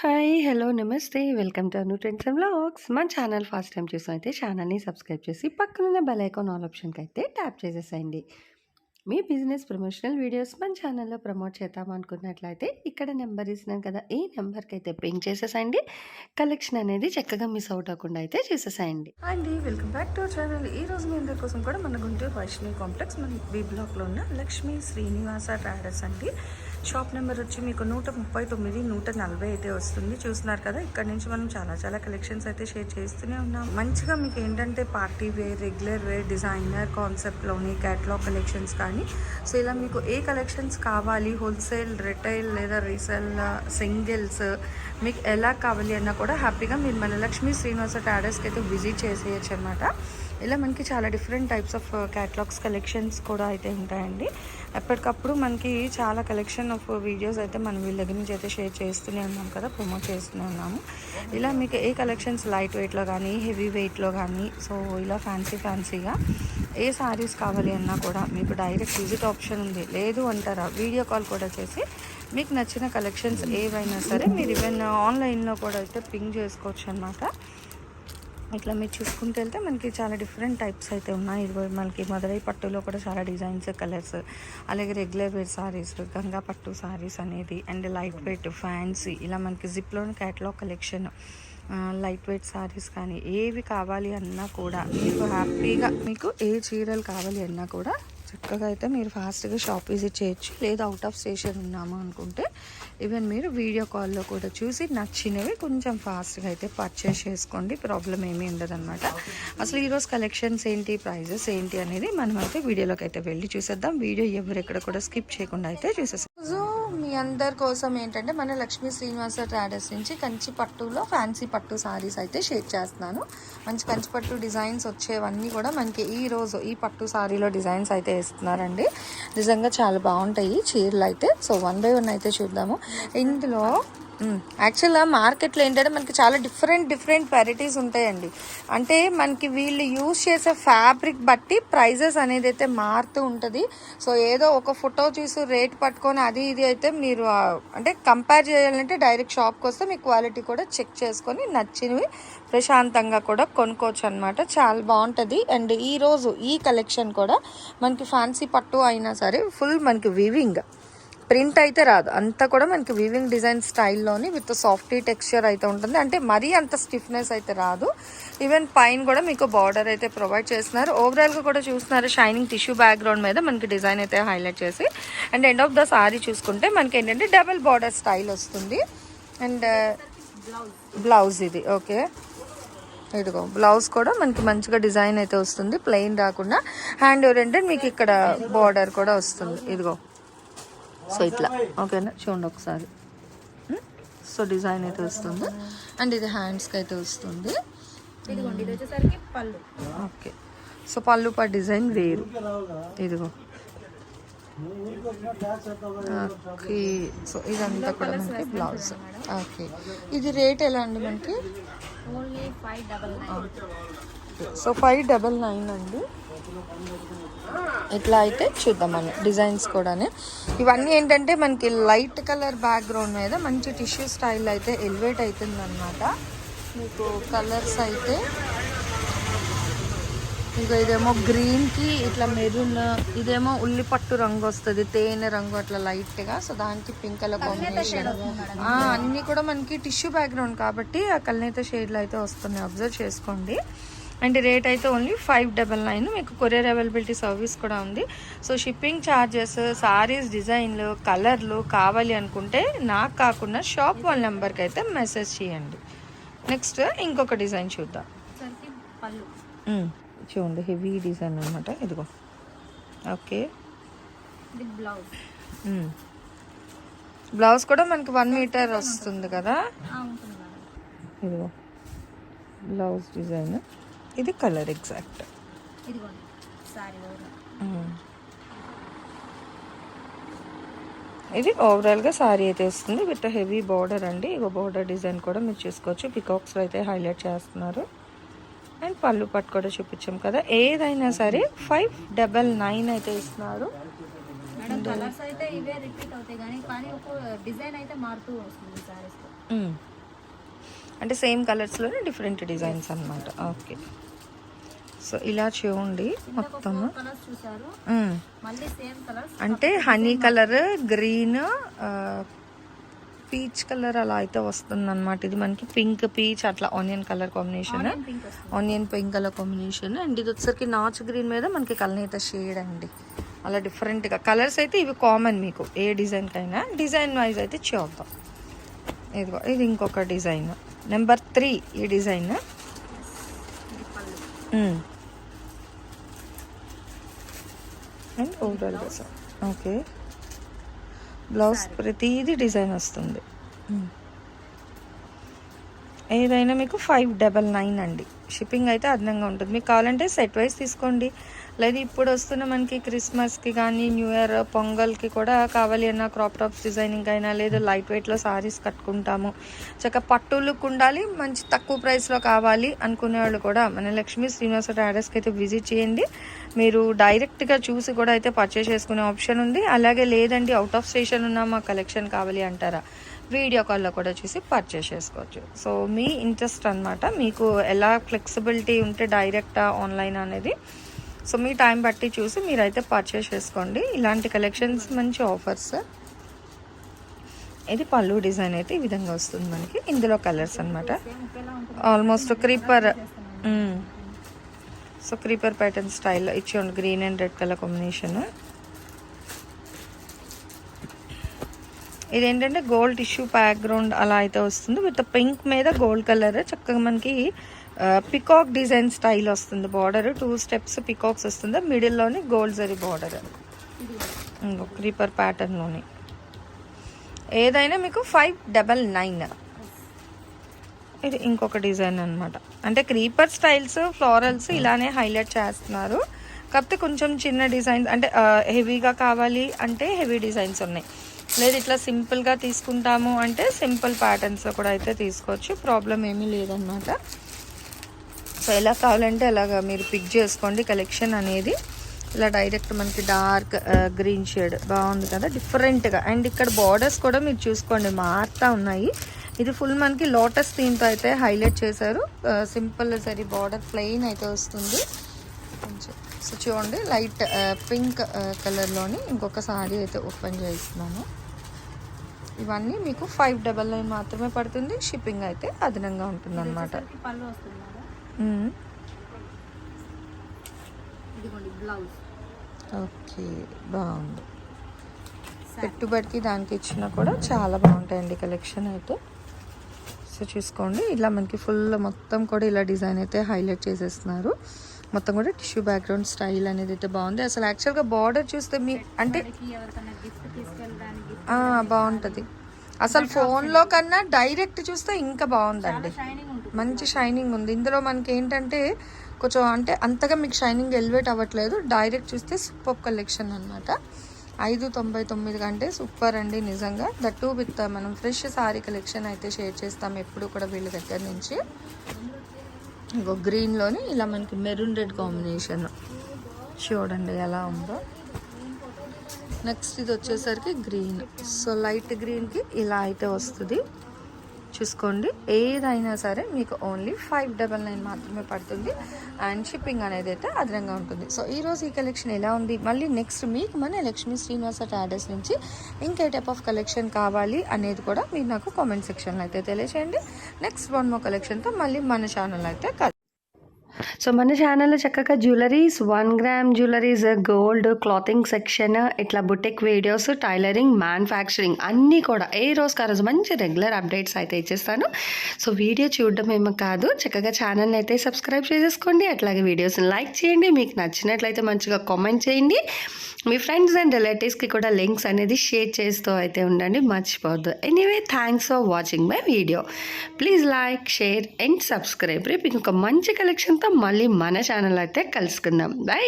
Hi! Hello! నమస్తే. Welcome to Anu trends and vlogs. మన channel first time చూసినైతే ఛానల్‌ని subscribe చేసి పక్కనున్న బెల్ ఐకాన్ ఆల్ ఆప్షన్‌కైతే ట్యాప్ చేసేసేయండి. మీ బిజినెస్ ప్రమోషనల్ వీడియోస్ మన ఛానల్‌లో ప్రమోట్ చేద్దాం అనుకున్నట్లయితే ఇక్కడ నెంబర్ ఇస్తున్నాను కదా! ఈ నెంబర్‌కైతే పింగ్ చేసేసేయండి. కలెక్షన్ అనేది చక్కగా మిస్ అవుట్ అవ్వకుండా అయితే చూసేసేయండి. అండి welcome back to our channel. ఈరోజు మీ అందరి కోసం కూడా మన గుంటూరు వైష్ణవి కాంప్లెక్స్ మన బి బ్లాక్లో ఉన్న లక్ష్మీ శ్రీనివాస ట్రాడర్స్ అండి. షాప్ నెంబర్ వచ్చి మీకు 139, 140 అయితే వస్తుంది. చూస్తున్నారు కదా, ఇక్కడ నుంచి మనం చాలా కలెక్షన్స్ అయితే షేర్ చేస్తూనే ఉన్నాం. మంచిగా మీకు ఏంటంటే party wear, regular wear, designer కాన్సెప్ట్లోని క్యాటలాగ్ కలెక్షన్స్ కానీ సో ఇలా మీకు ఏ కలెక్షన్స్ కావాలి, హోల్సేల్, రిటైల్ లేదా రీసేల్, సింగిల్స్ మీకు ఎలా కావాలి అన్నా కూడా హ్యాపీగా మీరు మన లక్ష్మీ శ్రీనివాస ట్రాడర్స్కి అయితే విజిట్ చేసేయచ్చు అనమాట. ఇలా మనకి చాలా different types of catalogues collections కూడా అయితే ఉంటాయండి. ఎప్పటికప్పుడు మనకి చాలా కలెక్షన్ ఆఫ్ వీడియోస్ అయితే మనం వీళ్ళ దగ్గర నుంచి అయితే షేర్ చేస్తూనే ఉన్నాం కదా, ప్రమోట్ చేస్తూనే ఉన్నాము. ఇలా మీకు ఏ కలెక్షన్స్ లైట్ వెయిట్లో కానీ హెవీ వెయిట్లో కానీ సో ఇలా ఫ్యాన్సీగా ఏ సారీస్ కావాలి అన్నా కూడా మీకు డైరెక్ట్ విజిట్ ఆప్షన్ ఉంది. లేదు అంటారా వీడియో కాల్ కూడా చేసి మీకు నచ్చిన కలెక్షన్స్ ఏవైనా సరే మీరు ఈవెన్ ఆన్లైన్లో కూడా అయితే పింగ్ చేసుకోవచ్చు అనమాట. ఇట్లా మీరు చూసుకుంటూ వెళ్తే మనకి చాలా డిఫరెంట్ టైప్స్ అయితే ఉన్నాయి. ఇది మనకి మదురై పట్టులో కూడా చాలా డిజైన్స్, కలర్స్, అలాగే రెగ్యులర్ వేర్ సారీస్, గంగా పట్టు సారీస్ అనేది, అండ్ లైట్ వెయిట్, ఫ్యాన్సీ, ఇలా మనకి జిప్లోని catalogue collection, light weight saris కానీ ఏవి కావాలి అన్నా కూడా మీకు హ్యాపీగా మీకు ఏ చీరలు కావాలి అన్నా కూడా చక్కగా అయితే మీరు ఫాస్ట్గా షాప్ విజిట్ చేయొచ్చు. లేదా అవుట్ ఆఫ్ స్టేషన్ ఉన్నాము అనుకుంటే ఈవెన్ మీరు వీడియో కాల్లో కూడా చూసి నచ్చినవి కొంచెం ఫాస్ట్గా అయితే పర్చేస్ చేసుకోండి. ప్రాబ్లం ఏమీ ఉండదన్నమాట. అసలు ఈరోజు కలెక్షన్స్ ఏంటి, ప్రైజెస్ ఏంటి అనేది మనం అయితే వీడియోలోకి అయితే వెళ్ళి చూసేద్దాం. వీడియో ఎవరెక్కడ కూడా స్కిప్ చేయకుండా అయితే చూసేస్తాం. సో మీ అందరి కోసం ఏంటంటే మన లక్ష్మీ శ్రీనివాస ట్రాడర్స్ నుంచి కంచి పట్టులో ఫ్యాన్సీ పట్టు సారీస్ అయితే షేర్ చేస్తున్నాను. మంచి కంచి పట్టు డిజైన్స్ వచ్చేవన్నీ కూడా మనకి ఈరోజు ఈ పట్టు సారీలో డిజైన్స్ అయితే ఇస్తున్నారండి. నిజంగా చాలా బాగుంటాయి చీరలు అయితే. సో 1 by 1 అయితే చూద్దాము. ఇందులో యాక్చువల్గా మార్కెట్లో ఏంటంటే మనకి చాలా డిఫరెంట్ వెరైటీస్ ఉంటాయండి. అంటే మనకి వీళ్ళు యూజ్ చేసే ఫ్యాబ్రిక్ బట్టి ప్రైజెస్ అనేది అయితే మారుతూ ఉంటుంది. సో ఏదో ఒక ఫోటో చూసి రేట్ పట్టుకొని అది ఇది అయితే మీరు అంటే కంపేర్ చేయాలంటే డైరెక్ట్ షాప్కి వస్తే మీ క్వాలిటీ కూడా చెక్ చేసుకొని నచ్చినవి ప్రశాంతంగా కూడా కొనుక్కోవచ్చు అనమాట. చాలా బాగుంటుంది. అండ్ ఈరోజు ఈ కలెక్షన్ కూడా మనకి ఫ్యాన్సీ పట్టు అయినా సరే ఫుల్ మనకి వీవింగ్, ప్రింట్ అయితే రాదు, అంతా కూడా మనకి వీవింగ్ డిజైన్ స్టైల్లోని విత్ సాఫ్టీ టెక్స్చర్ అయితే ఉంటుంది. అంటే మరీ అంత స్టిఫ్నెస్ అయితే రాదు. ఈవెన్ పైన కూడా మీకు బార్డర్ అయితే ప్రొవైడ్ చేస్తున్నారు. ఓవరాల్గా కూడా చూస్తున్నారు షైనింగ్ టిష్యూ బ్యాక్గ్రౌండ్ మీద మనకి డిజైన్ అయితే హైలైట్ చేసి, and end of the sorry చూసుకుంటే మనకి ఏంటంటే డబల్ బార్డర్ స్టైల్ వస్తుంది. అండ్ బ్లౌజ్ ఇది ఓకే, ఇదిగో బ్లౌజ్ కూడా మనకి మంచిగా డిజైన్ అయితే వస్తుంది, ప్లెయిన్ రాకుండా. హ్యాండ్ ఓరియంటెడ్ మీకు ఇక్కడ బార్డర్ కూడా వస్తుంది, ఇదిగో. సో ఇట్లా ఓకేనా, చూడండి ఒకసారి. సో డిజైన్ అయితే వస్తుంది. అండ్ ఇది హ్యాండ్స్కి అయితే వస్తుంది. ఓకే, సో పళ్ళు పా డిజైన్ వేరు, ఇదిగో. ఓకే, సో ఇదంతా కూడా మనకి బ్లౌజ్. ఓకే, ఇది రేట్ ఎలా అండి మనకి? సో 599 అండి. ఇట్లా అయితే చూద్దామని డిజైన్స్ కూడానే. ఇవన్నీ ఏంటంటే మనకి లైట్ కలర్ బ్యాక్గ్రౌండ్ మీద మంచి టిష్యూ స్టైల్ అయితే ఎలివేట్ అవుతుంది అనమాట. మీకు కలర్స్ అయితే ఇంకా ఇదేమో గ్రీన్కి ఇట్లా మెరూన్, ఇదేమో ఉల్లిపట్టు రంగు వస్తుంది, తేనె రంగు అట్లా లైట్గా. సో దానికి పింక్ కలర్ కాంబినేషన్. అన్నీ కూడా మనకి టిష్యూ బ్యాక్గ్రౌండ్ కాబట్టి ఆ కలర్ షేడ్లు అయితే వస్తున్నాయి, అబ్జర్వ్ చేసుకోండి. అండ్ రేట్ అయితే ఓన్లీ 599. మీకు కొరియర్ అవైలబిలిటీ సర్వీస్ కూడా ఉంది. సో షిప్పింగ్ ఛార్జెస్, సారీస్ డిజైన్లు, కలర్లు కావాలి అనుకుంటే నాకు కాకుండా షాప్ వాళ్ళ నెంబర్కి అయితే మెసేజ్ చేయండి. నెక్స్ట్ ఇంకొక డిజైన్ చూద్దాం. చూడండి హెవీ డిజైన్ అనమాట, ఇదిగో. ఓకే, బ్లౌజ్ కూడా మనకి 1 మీటర్ వస్తుంది కదా, ఇదిగో బ్లౌజ్ డిజైన్. ఇది కలర్ ఎగ్జాక్ట్. ఇది ఓవరాల్గా సారీ అయితే వస్తుంది విత్ హెవీ బార్డర్ అండి. ఇగో బార్డర్ డిజైన్ కూడా మీరు చూసుకోవచ్చు, పికాక్స్లో అయితే హైలైట్ చేస్తున్నారు. అండ్ పళ్ళు పట్టు కూడా చూపించాం కదా. ఏదైనా సరే 599 అయితే ఇస్తున్నారు. అంటే సేమ్ కలర్స్లోనే డిఫరెంట్ డిజైన్స్ అన్నమాట. ఓకే, సో ఇలా చూడండి మొత్తము. అంటే honey colour, green, peach colour అలా అయితే వస్తుంది అనమాట. ఇది మనకి పింక్ పీచ్ అట్లా onion colour combination, onion pink colour combination. And ఇది వచ్చరికి నాచ్ గ్రీన్ మీద మనకి కలనేత షేడ్ అండి. అలా డిఫరెంట్గా కలర్స్ అయితే ఇవి కామన్ మీకు ఏ డిజైన్కైనా. డిజైన్ వైజ్ అయితే చూద్దాం. ఇదిగో ఇది ఇంకొక డిజైన్, నెంబర్ 3 ఈ design. And overall design. Okay, blouse ప్రతిదీ డిజైన్ వస్తుంది. ఏదైనా మీకు 599 అండి. షిప్పింగ్ అయితే అదనంగా ఉంటుంది. మీకు కావాలంటే సెట్ వైజ్ తీసుకోండి, లేదా ఇప్పుడు వస్తున్న మనకి క్రిస్మస్కి కానీ న్యూ ఇయర్ పొంగల్కి కూడా కావాలి అన్న క్రాప్ టాప్స్ డిజైనింగ్ అయినా, లేదా లైట్ వెయిట్లో సారీస్ కట్టుకుంటాము, చక్కగా పట్టు లుక్ ఉండాలి, మంచి తక్కువ ప్రైస్లో కావాలి అనుకునే వాళ్ళు కూడా మన లక్ష్మీ శ్రీనివాస ట్రేడర్స్కి అయితే విజిట్ చేయండి. మీరు డైరెక్ట్గా చూసి కూడా అయితే పర్చేస్ చేసుకునే ఆప్షన్ ఉంది. అలాగే లేదండి అవుట్ ఆఫ్ స్టేషన్ ఉన్న మా కలెక్షన్ కావాలి అంటారా, వీడియో కాల్లో కూడా చూసి పర్చేస్ చేసుకోవచ్చు. సో మీ ఇంట్రెస్ట్ అనమాట, మీకు ఎలా ఫ్లెక్సిబిలిటీ ఉంటే డైరెక్టా ఆన్లైన్ అనేది. సో మీ టైం బట్టి చూసి మీరైతే పర్చేస్ చేసుకోండి. ఇలాంటి కలెక్షన్స్ మంచి ఆఫర్స్. ఇది పళ్ళు డిజైన్ అయితే ఈ విధంగా వస్తుంది మనకి. ఇందులో కలర్స్ అనమాట almost creeper. So creeper pattern style ఇచ్చేయండి, green and red colour combination. ఇదేంటంటే గోల్డ్ టిష్యూ బ్యాక్గ్రౌండ్ అలా అయితే వస్తుంది, విత్ పింక్ మీద గోల్డ్ కలర్. చక్కగా మనకి పికాక్ డిజైన్ స్టైల్ వస్తుంది. బార్డర్ 2 స్టెప్స్ పికాక్స్ వస్తుంది, మిడిల్లోని గోల్డ్ జరీ బార్డర్, ఇంకో క్రీపర్ ప్యాటర్న్లోని. ఏదైనా మీకు 599. ఇది ఇంకొక డిజైన్ అనమాట. అంటే క్రీపర్ స్టైల్స్, ఫ్లోరల్స్ ఇలానే హైలైట్ చేస్తున్నారు. కాకపోతే కొంచెం చిన్న డిజైన్స్, అంటే హెవీగా కావాలి అంటే హెవీ డిజైన్స్ ఉన్నాయి, లేదు ఇట్లా సింపుల్గా తీసుకుంటాము అంటే సింపుల్ ప్యాటర్న్స్లో కూడా అయితే తీసుకోవచ్చు, ప్రాబ్లం ఏమీ లేదనమాట. సో ఎలా కావాలంటే అలాగా మీరు పిక్ చేసుకోండి కలెక్షన్ అనేది. ఇలా డైరెక్ట్ మనకి డార్క్ గ్రీన్ షేడ్ బాగుంది కదా, డిఫరెంట్గా. అండ్ ఇక్కడ బార్డర్స్ కూడా మీరు చూసుకోండి మారుతూ ఉన్నాయి. ఇది ఫుల్ మనకి లోటస్ థీమ్తో అయితే హైలైట్ చేశారు. సింపుల్ సరి బార్డర్ ప్లెయిన్ అయితే వస్తుంది కొంచెం. సో చూడండి లైట్ పింక్ కలర్లోని ఇంకొక సారీ అయితే ఓపెన్ చేస్తున్నాను. ఇవన్నీ మీకు 599 మాత్రమే పడుతుంది. షిప్పింగ్ అయితే అదనంగా ఉంటుంది అనమాట. ఓకే, బాగుంది. పెట్టుబడికి దానికి ఇచ్చినా కూడా చాలా బాగుంటాయండి కలెక్షన్ అయితే. సో చూసుకోండి, ఇలా మనకి ఫుల్ మొత్తం కూడా ఇలా డిజైన్ అయితే హైలైట్ చేసేస్తున్నారు. మొత్తం కూడా టిష్యూ బ్యాక్గ్రౌండ్ స్టైల్ అనేది అయితే బాగుంది. అసలు యాక్చువల్గా బార్డర్ చూస్తే మీ అంటే బాగుంటుంది. అసలు ఫోన్లో కన్నా డైరెక్ట్ చూస్తే ఇంకా బాగుందండి, మంచి షైనింగ్ ఉంది. ఇందులో మనకి ఏంటంటే కొంచెం అంటే అంతగా మీకు షైనింగ్ ఎలివేట్ అవ్వట్లేదు. డైరెక్ట్ చూస్తే సూపర్ కలెక్షన్ అనమాట. 599 కంటే సూపర్ అండి నిజంగా. దట్టు విత్ మనం ఫ్రెష్ సారీ కలెక్షన్ అయితే షేర్ చేస్తాం ఎప్పుడు కూడా వీళ్ళ దగ్గర నుంచి. ఇంకో గ్రీన్లోని ఇలా మనకి మెరూన్ రెడ్ కాంబినేషన్ చూడండి ఎలా ఉందో. నెక్స్ట్ ఇది వచ్చేసరికి గ్రీన్. సో లైట్ గ్రీన్కి ఇలా అయితే వస్తుంది చూసుకోండి. ఏదైనా సరే మీకు ఓన్లీ 599 మాత్రమే పడుతుంది. అండ్ షిప్పింగ్ అనేది అయితే అదనంగా ఉంటుంది. సో ఈరోజు ఈ కలెక్షన్ ఎలా ఉంది, మళ్ళీ నెక్స్ట్ మీకు మన లక్ష్మీ శ్రీనివాస ట్రేడర్స్ నుంచి ఇంకే టైప్ ఆఫ్ కలెక్షన్ కావాలి అనేది కూడా మీరు నాకు కామెంట్ సెక్షన్లో అయితే తెలియచేయండి. నెక్స్ట్ 1 more కలెక్షన్తో మళ్ళీ మన ఛానల్ అయితే సో మన ఛానల్లో చక్కగా jewelleries, 1 gram jewelleries, gold, clothing section, ఇట్లా బుటెక్ వీడియోస్, టైలరింగ్, మ్యానుఫ్యాక్చరింగ్ అన్నీ కూడా ఏ రోజుకి ఆ రోజు మంచి రెగ్యులర్ అప్డేట్స్ అయితే ఇచ్చేస్తాను. సో వీడియో చూడడం ఏమో కాదు, చక్కగా ఛానల్ని అయితే సబ్స్క్రైబ్ చేసేసుకోండి. అట్లాగే వీడియోస్ని లైక్ చేయండి. మీకు నచ్చినట్లయితే మంచిగా కామెంట్ చేయండి. మీ ఫ్రెండ్స్ అండ్ రిలేటివ్స్కి కూడా లింక్స్ అనేది షేర్ చేస్తూ అయితే ఉండండి, మర్చిపోవద్దు. Anyway thanks for watching my video. Please like, share and subscribe. రేపు ఇంకొక మంచి కలెక్షన్తో మళ్ళీ మన ఛానల్ అయితే కలుసుకుందాం. బై.